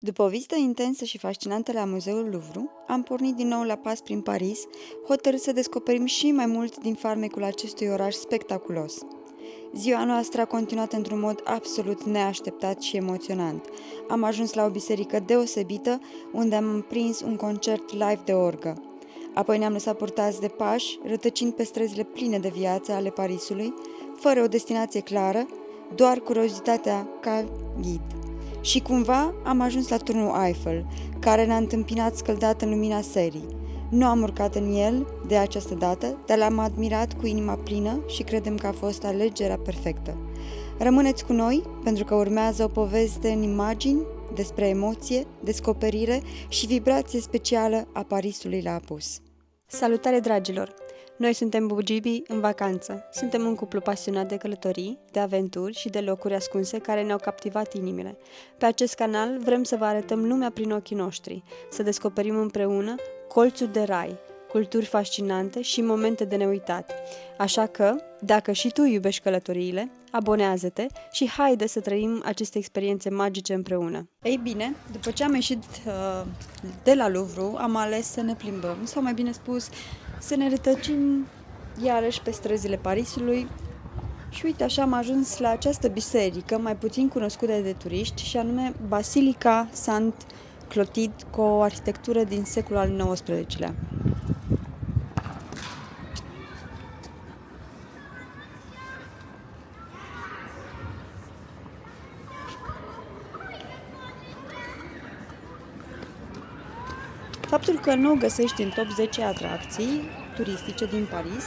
După o vizită intensă și fascinantă la Muzeul Louvre, am pornit din nou la pas prin Paris, hotărât să descoperim și mai mult din farmecul acestui oraș spectaculos. Ziua noastră a continuat într-un mod absolut neașteptat și emoționant. Am ajuns la o biserică deosebită, unde am prins un concert live de orgă. Apoi ne-am lăsat purtați de pași, rătăcind pe străzile pline de viață ale Parisului, fără o destinație clară, doar curiozitatea ca ghid. Și cumva am ajuns la turnul Eiffel, care ne-a întâmpinat scăldat în lumina serii. Nu am urcat în el de această dată, dar l-am admirat cu inima plină și credem că a fost alegerea perfectă. Rămâneți cu noi, pentru că urmează o poveste în imagini despre emoție, descoperire și vibrație specială a Parisului la apus. Salutare, dragilor! Noi suntem Bugibi în vacanță. Suntem un cuplu pasionat de călătorii, de aventuri și de locuri ascunse care ne-au captivat inimile. Pe acest canal vrem să vă arătăm lumea prin ochii noștri, să descoperim împreună colțuri de rai, culturi fascinante și momente de neuitat. Așa că, dacă și tu iubești călătoriile, abonează-te și haide să trăim aceste experiențe magice împreună. Ei bine, după ce am ieșit de la Louvre, am ales să ne plimbăm, sau mai bine spus, să ne rătăcim iarăși pe străzile Parisului. Și uite, așa am ajuns la această biserică mai puțin cunoscută de turiști, și anume Basilica Saint-Clotilde, cu o arhitectură din secolul al XIX-lea. Faptul că nu o găsești în top 10 atracții turistice din Paris,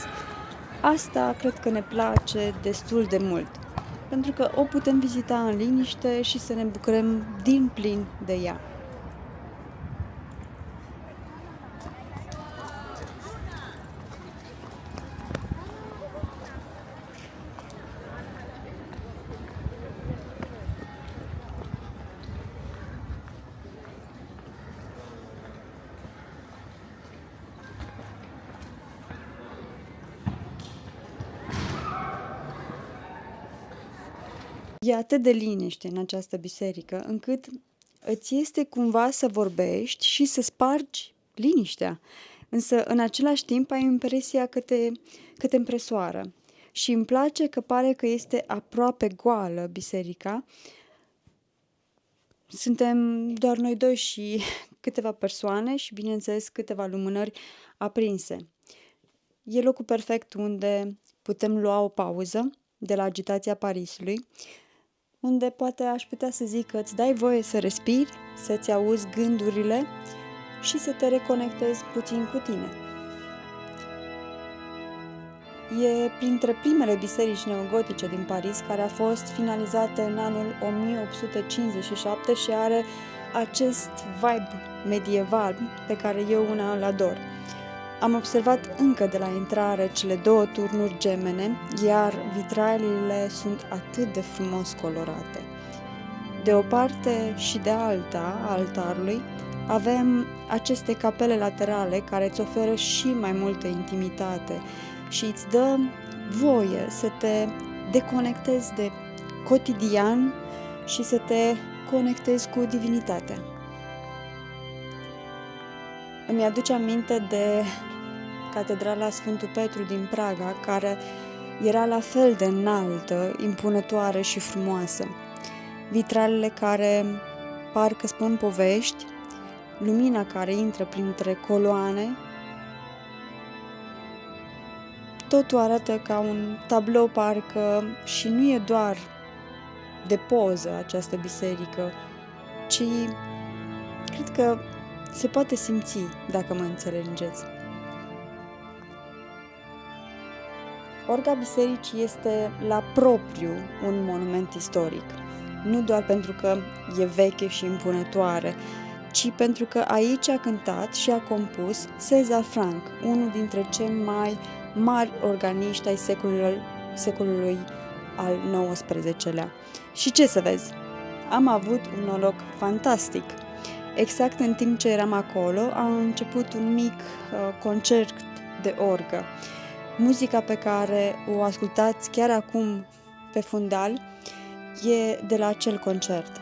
asta cred că ne place destul de mult, pentru că o putem vizita în liniște și să ne bucurăm din plin de ea. E atât de liniște în această biserică, încât îți este cumva să vorbești și să spargi liniștea. Însă, în același timp, ai impresia că te împresoară. Și îmi place că pare că este aproape goală biserica. Suntem doar noi doi și câteva persoane și, bineînțeles, câteva lumânări aprinse. E locul perfect unde putem lua o pauză de la agitația Parisului, unde poate aș putea să zic că îți dai voie să respiri, să-ți auzi gândurile și să te reconectezi puțin cu tine. E printre primele biserici neogotice din Paris, care a fost finalizată în anul 1857 și are acest vibe medieval pe care eu una îl ador. Am observat încă de la intrare cele două turnuri gemene, iar vitraliile sunt atât de frumos colorate. De o parte și de alta a altarului avem aceste capele laterale care îți oferă și mai multă intimitate și îți dă voie să te deconectezi de cotidian și să te conectezi cu divinitatea. Îmi aduce aminte de Catedrala Sfântul Petru din Praga, care era la fel de înaltă, impunătoare și frumoasă. Vitralele care parcă spun povești, lumina care intră printre coloane, totul arată ca un tablou parcă, și nu e doar de poză această biserică, ci cred că se poate simți, dacă mă înțelegeți. Orga bisericii este la propriu un monument istoric, nu doar pentru că e veche și impunătoare, ci pentru că aici a cântat și a compus César Franck, unul dintre cei mai mari organiști ai secolului al XIX-lea. Și ce să vezi, am avut un noroc fantastic. Exact în timp ce eram acolo, a început un mic concert de orgă. Muzica pe care o ascultați chiar acum pe fundal e de la acel concert.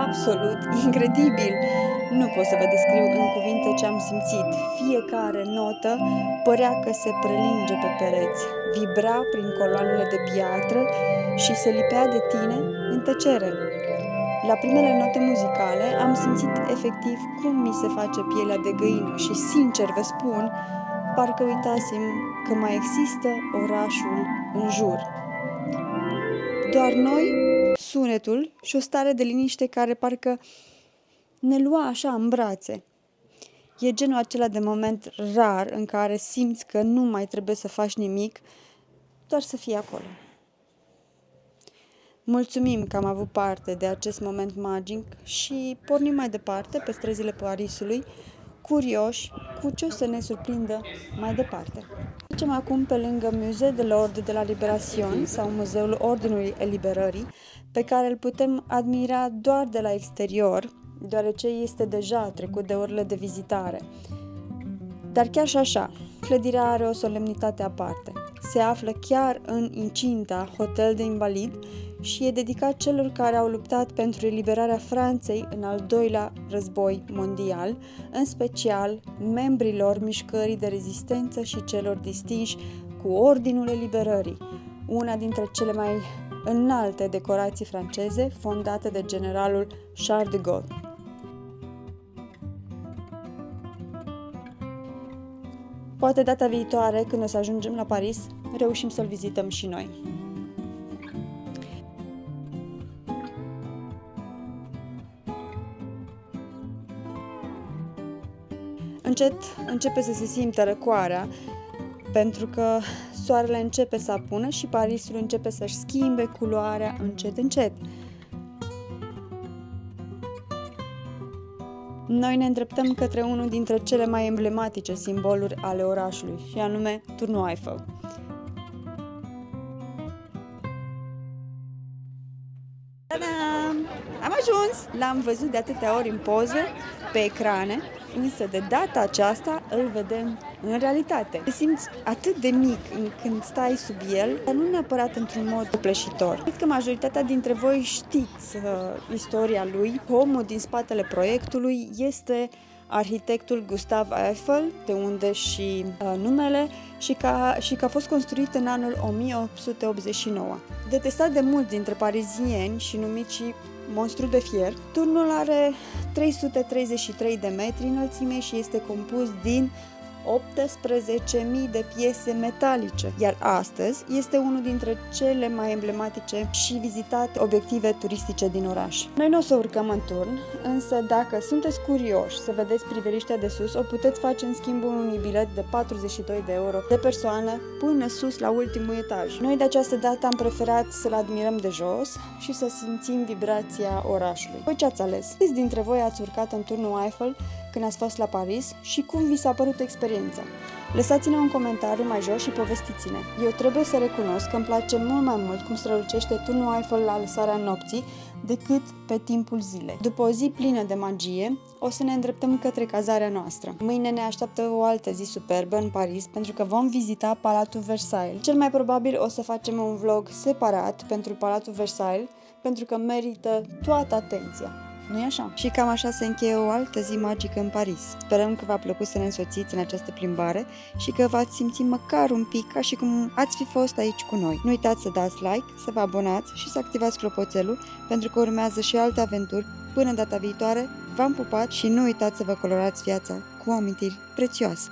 absolut incredibil. Nu pot să vă descriu în cuvinte ce am simțit. Fiecare notă părea că se prelinge pe pereți, vibra prin coloanele de piatră și se lipea de tine în tăcere. La primele note muzicale am simțit efectiv cum mi se face pielea de găină și, sincer vă spun, parcă uitasem că mai există orașul în jur. Doar noi, sunetul și o stare de liniște care parcă ne lua așa în brațe. E genul acela de moment rar în care simți că nu mai trebuie să faci nimic, doar să fii acolo. Mulțumim că am avut parte de acest moment magic și pornim mai departe pe străzile Parisului, curioși cu ce o să ne surprindă mai departe. Trecem acum pe lângă Musée de l'Ordre de la Libération sau Muzeul Ordinului Eliberării, pe care îl putem admira doar de la exterior, deoarece este deja trecut de orele de vizitare. Dar chiar și așa, clădirea are o solemnitate aparte. Se află chiar în incinta Hotel de Invalid și e dedicat celor care au luptat pentru eliberarea Franței în al doilea război mondial, în special membrilor mișcării de rezistență și celor distinși cu Ordinul Eliberării, una dintre cele mai înalte decorații franceze fondate de generalul Charles de Gaulle. Poate data viitoare, când o să ajungem la Paris, reușim să-l vizităm și noi. Încet începe să se simtă răcoarea, pentru că soarele începe să apună și Parisul începe să-și schimbe culoarea încet. Noi ne îndreptăm către unul dintre cele mai emblematice simboluri ale orașului, și anume Turnul Eiffel. Ta-da! Am ajuns! L-am văzut de atâtea ori în poze, pe ecrane, însă de data aceasta îl vedem în realitate. Te simți atât de mic când stai sub el, dar nu neapărat într-un mod copleșitor. Cred că majoritatea dintre voi știți istoria lui. Omul din spatele proiectului este arhitectul Gustave Eiffel, de unde și numele, și că a fost construit în anul 1889. Detestat de mulți dintre parizieni și numit și monstru de fier, turnul are 333 de metri înălțime și este compus din 18.000 de piese metalice, iar astăzi este unul dintre cele mai emblematice și vizitate obiective turistice din oraș. Noi nu o să urcăm în turn, însă dacă sunteți curioși să vedeți priveliștea de sus, o puteți face în schimbul unui bilet de 42 de euro de persoană până sus la ultimul etaj. Noi de această dată am preferat să-l admirăm de jos și să simțim vibrația orașului. Voi ce ați ales? Câți dintre voi ați urcat în turnul Eiffel când ați fost la Paris și cum vi s-a părut experiența? Lăsați-ne un comentariu mai jos și povestiți-ne. Eu trebuie să recunosc că îmi place mult mai mult cum strălucește turnul Eiffel la lăsarea nopții decât pe timpul zilei. După o zi plină de magie, o să ne îndreptăm către cazarea noastră. Mâine ne așteaptă o altă zi superbă în Paris pentru că vom vizita Palatul Versailles. Cel mai probabil o să facem un vlog separat pentru Palatul Versailles pentru că merită toată atenția. Nu-i așa? Și cam așa se încheie o altă zi magică în Paris. Sperăm că v-a plăcut să ne însoțiți în această plimbare și că v-ați simțit măcar un pic ca și cum ați fi fost aici cu noi. Nu uitați să dați like, să vă abonați și să activați clopoțelul pentru că urmează și alte aventuri. Până data viitoare, v-am pupat și nu uitați să vă colorați viața cu amintiri prețioase.